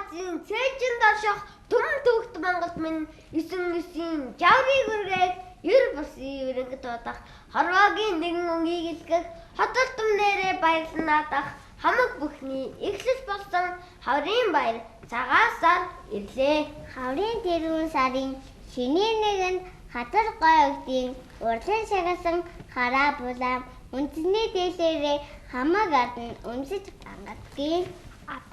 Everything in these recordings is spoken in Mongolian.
хацын цээжин дошох түм төгт Монгол минь 99-ийн жаврыг үргээд ер бусын өрөнгөд бодох хорвоогийн нэгэн өнгийг илгэх хотол түмнэрээ баярлнадах хамаг бүхний эхлэл болсон хаврын баяр цагаасаар ирлээ. Хаврын тэрүүн сарын шинийн нэгэнд хатар гой өгдийн урлан шагасан хараа булаам үндэсний дээлээрээ хамаг ардан өмсөж гангадгийг.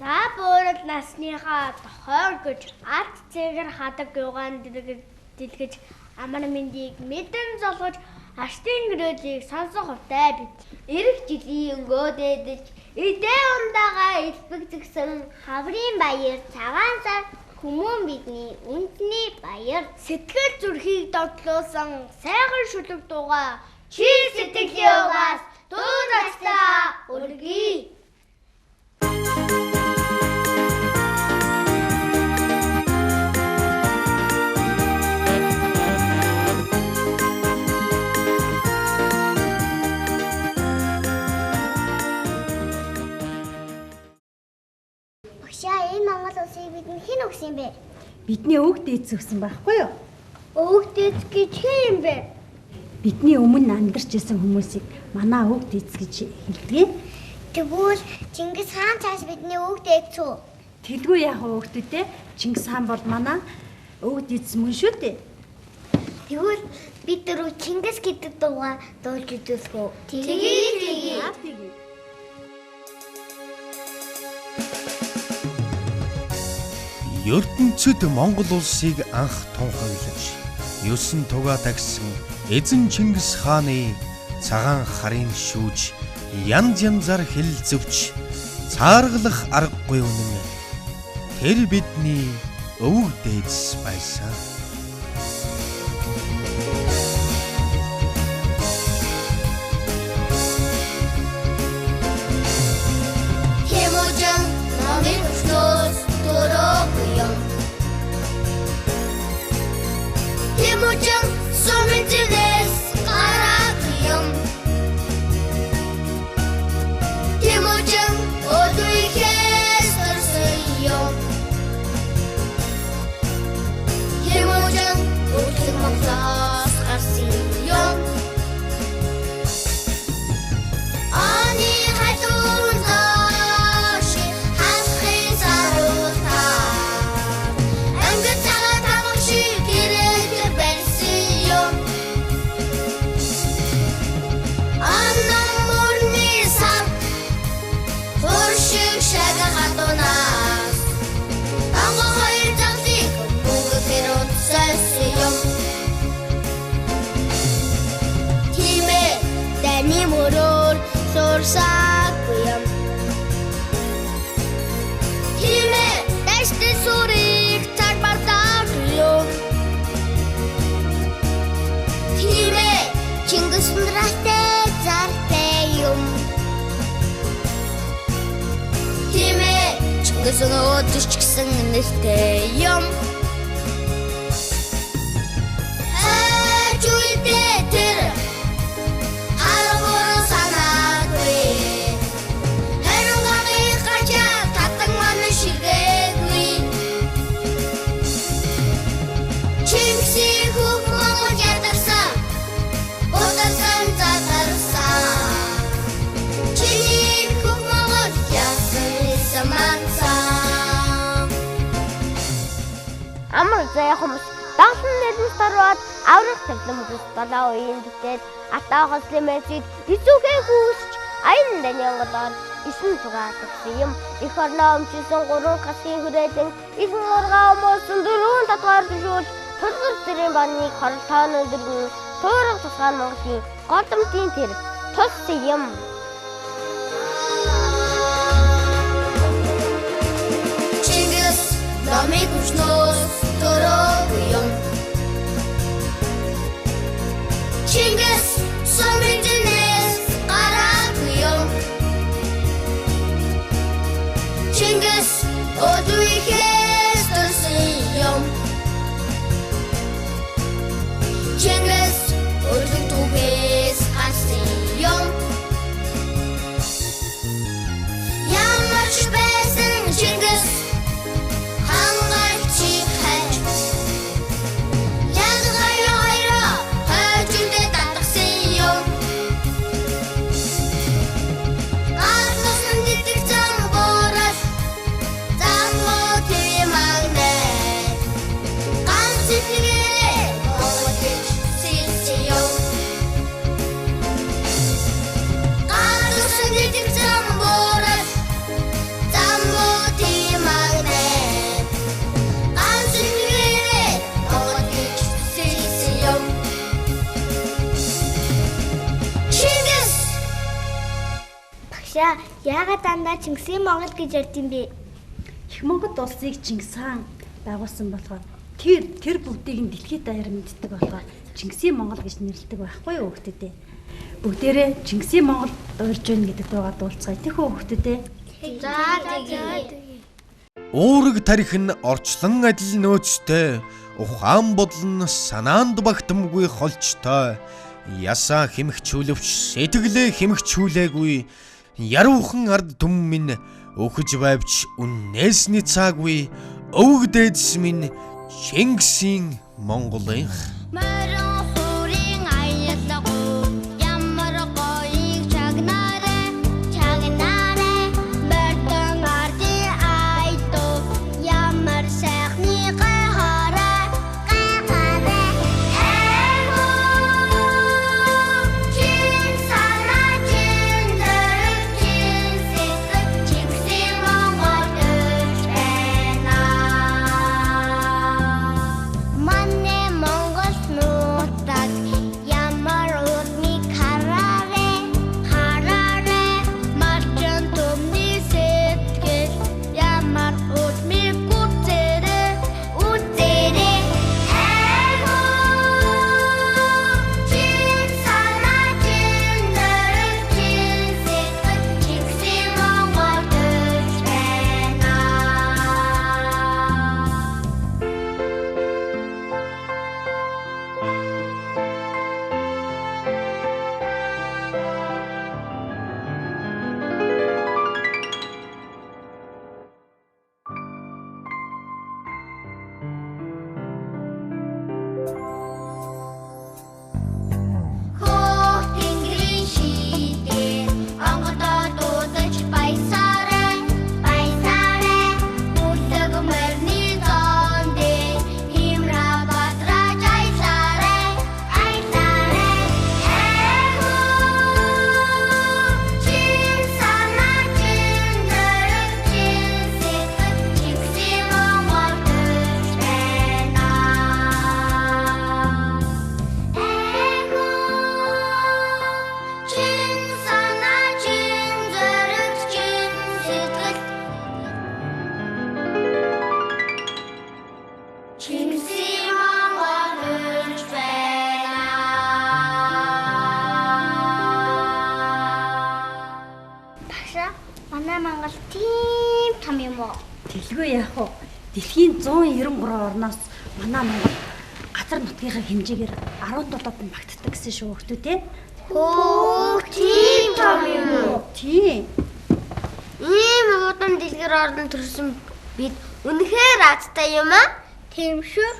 За буурал насныхаа тохоор гэж арт цэгэр хадаг юугаан дэлгэж амар мэндийг мэдэн золгож аштын гэрэлийг сонсох хувтай бид. Ирэх жилийн өнгөөдөөдөж эдээ ундагаа илбэгзгсэн хаврын баяр цагаан сар хүмүүн бидний үндэсний баяр. Сэтгэл зүрхийг дотлоосон сайхан шүлэг дуугаа чи сэтгэлийн угаас дуу таслаа өргөе. Энэ Монгол улсыг бидний хэн өгсөн юм бэ? Бидний өвөг дээдс өгсөн байхгүй юу? өвөг дээдс гэж хэн юм бэ? Бидний өмнө амьдарч исэн хүмүүсийг манай өвөг дээдс гэж хэлдэг. Тэгвэл Чингис хаан цааш бидний өвөг дээдс үү? Тэлгүй яах өвөгтүүдээ Чингис хаан бол манай өвөг дээдс мөн шүү дээ. Тэгвэл бид дөрөв Чингис гэдэг дуугаа дуулж үзүүлэх үү? Тэгээ. ертөнцөд Монгол улсыг анх тунхаглаж 9 тугаа тагсан эзэн Чингис хааны цагаан харын шүүж янз янзаар хэлэлцвч цааргалах аргагүй үнэн тэр бидний өвөг дээдс байсан. Өдөрчгсөн нэлтэй юм. Хажуудээ тэр харгуун санаагүй. Харин гачаа татан манай шигээгүй. Чингисийн хүүг Монгол ядарсан. Удасан задарсан. Чиний хүүг Монгол ядарсан мансан. Амар зай хүмүүс даасан нэрнээс ороод аврах тавлан бүс болоо үеийн бүтээд атаа хослын мэсэд эзүүгээ хүүсч аян даниангалаар 9 тугаа төгсөн юм. Их орноо өмчсөн 3 хасын хүрээлэн ихэнх ургаа өмөөсөн 4 татгаар төшөөлж тулгар зэрийн баныг хоролтоон өдөргөн туурах тусгаан Монголын голомтын тэр тус юм. Чингис намайг хүчнөөс төрөөгүй юм. Чингис сумиднээс гараагүй юм. Чингис өдүйхээс төрсөн юм. Чингис өрлөг түүхээс гарсан юм. Ямар ч байсан Чингис Багшаа, яагаад дандаа Чингисийн Монгол гэж ярьд юм бэ? Их Монгол улсыг Чингис хаан байгуулсан болохоор тэр бүгдийг нь дэлхийд даяар мэддэг болохоор Чингисийн Монгол гэж нэрлэдэг байхгүй юу хүүхдүүдээ. Бүгдээрээ Чингисийн Монгол урьж байна гэдэгт байгаа дуулцгаая. Тэхүү хүүхдүүдээ. За тэгээ. Уурэг тарих нь орчлон адил нөөцтэй, ухаан бодлон санаанд багтамгүй холчтой, ясаа хэмхчүүлвч сэтгэлээ хэмхчүүлээгүй, яруухан ард түмэн минь өгөж байвч үннээс цаагүй, өвөг дээдс минь Чингисийн Монголын Дэлгүй яах вэ? Дэлхийн 193 орноос манай Монгол газар нутгийнхаа хэмжээгээр 17-д нь багтдаг гэсэн шүү хүүхдүүдээ. Хөө, тийм том юм уу? Тийм. Ийм удаан дэлгэр ордон төрсөн бид үнэхээр азтай юм аа? Тийм шүү.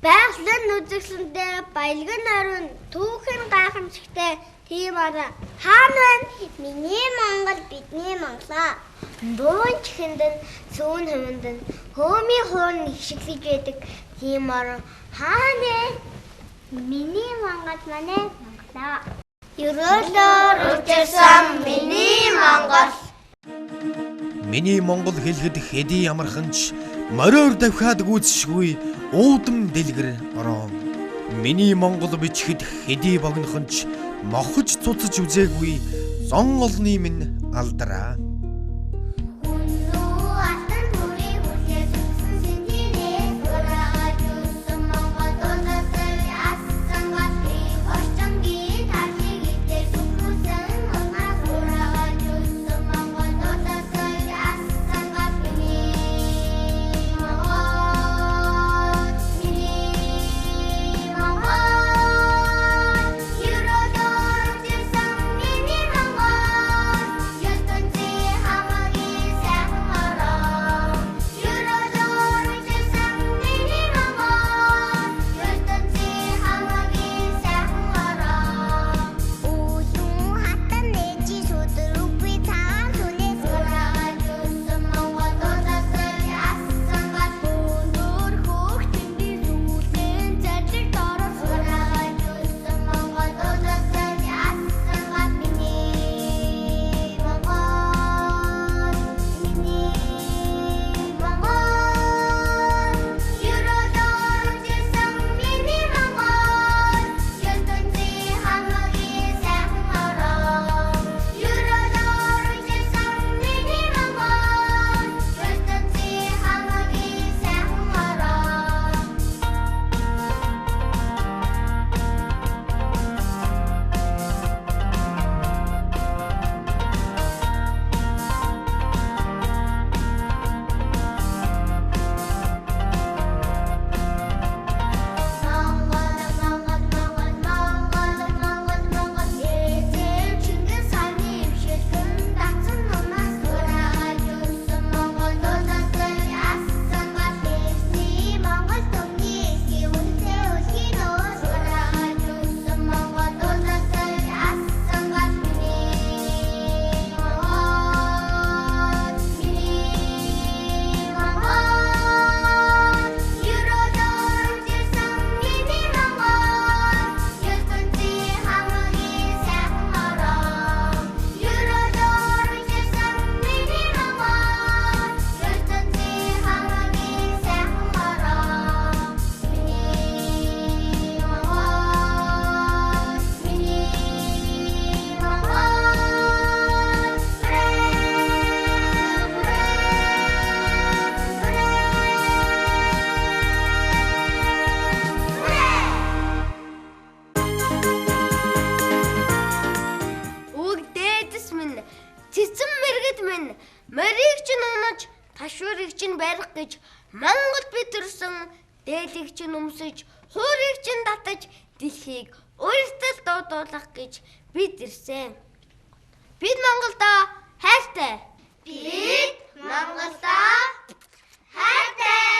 Байгалийн үзэсгэлэнтэй баялаг нойрон түүхэн гайхамшигтай тийм араа. Хаана байна? Миний Монгол бидний Монголоо. Дуун чихэнд нь сүүн хэмэнд нь хөөмийн хуурн хишиглэж байдаг тийм орон хаана? Миний Монгол манай Монголоо. Ерөөлөөр үтерсэн миний Монгол. Миний Монгол хэлэхэд хэдий ямарханч мориор давхаад гүйцшгүй уудам дэлгэр орон. Миний Монгол бичгэд хэдий богинохонч мохож цуцаж үзээгүй зон олны минь алдраа. чинь унаж, ташуурыг чинь барих гэж Монгол битэрсэн дээлийг чинь өмсөж, хуурыг чинь татаж, дэлхийг уйлтал дуудуулах гэж бид ирсэн. Бид Монголдоо хайртай. Бид Монголдоо хайртай.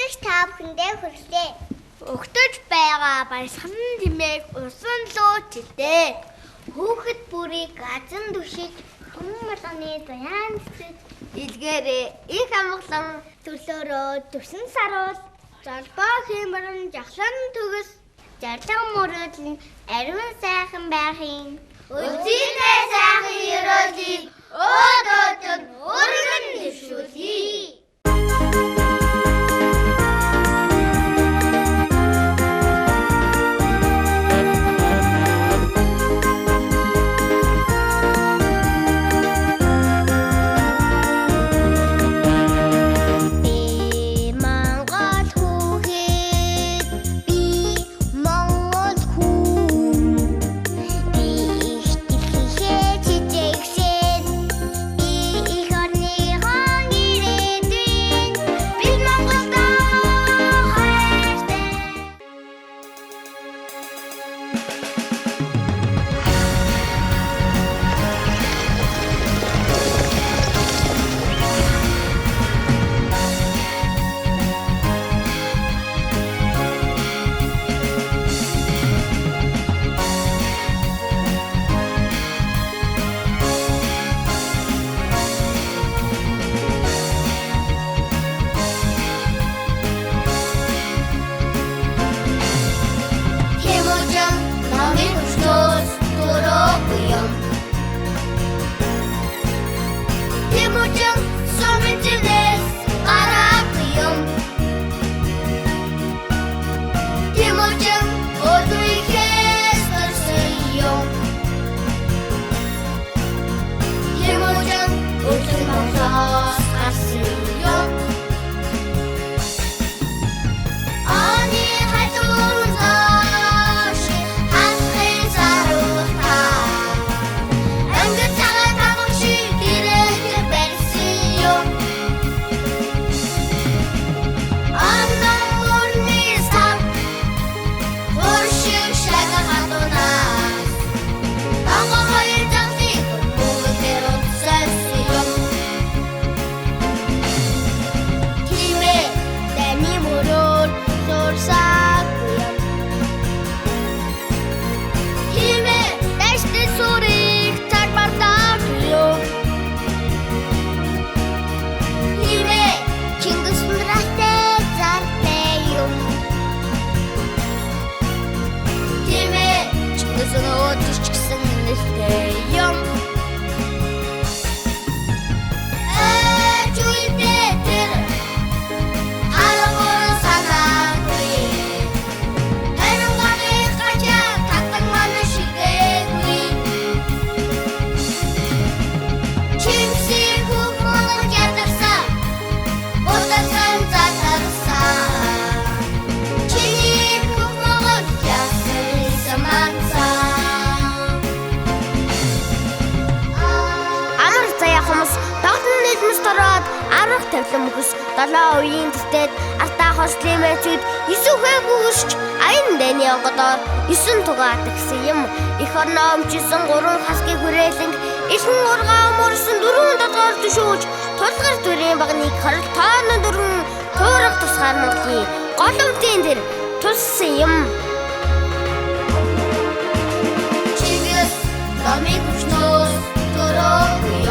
үзэж та бүхэндээ хүрэлээ. Өгтөж байгаа баясгал тэмээг усан лөө чилээ. Хүүхэд бүрийг газан түшиж хүмүүрганы заяан цэцэд илгээрээ их амгалан төлөөрөө төсөн саруул залбаа хэмэрэн жахлан төгс жарлаг мөрөөдөл нь ариун сайхан байхын Өчигдээ сайхан өрөөлийг өөдөөд өргөн нэвшүүлье. заяа хүмүүс тогтмол нийлмэс дороод аврах тавилан мөхс 7 үеийн тэтэд артаа хослын мэцүүд исүхээ гүйсч аян дэний онгодоор 9 тугаат гэсэн юм. Их орноо өмчсөн 3 хасгийн хүрээлэнг ихэнх ургаа өмөрсөн 4 долоор төшөөж тулгар дүрийн багныг хорол тооно дөрвөн туурах тусгаар Монголын голомтын тэр туссан юм. Чигээс намайг хүчнөөс төрөө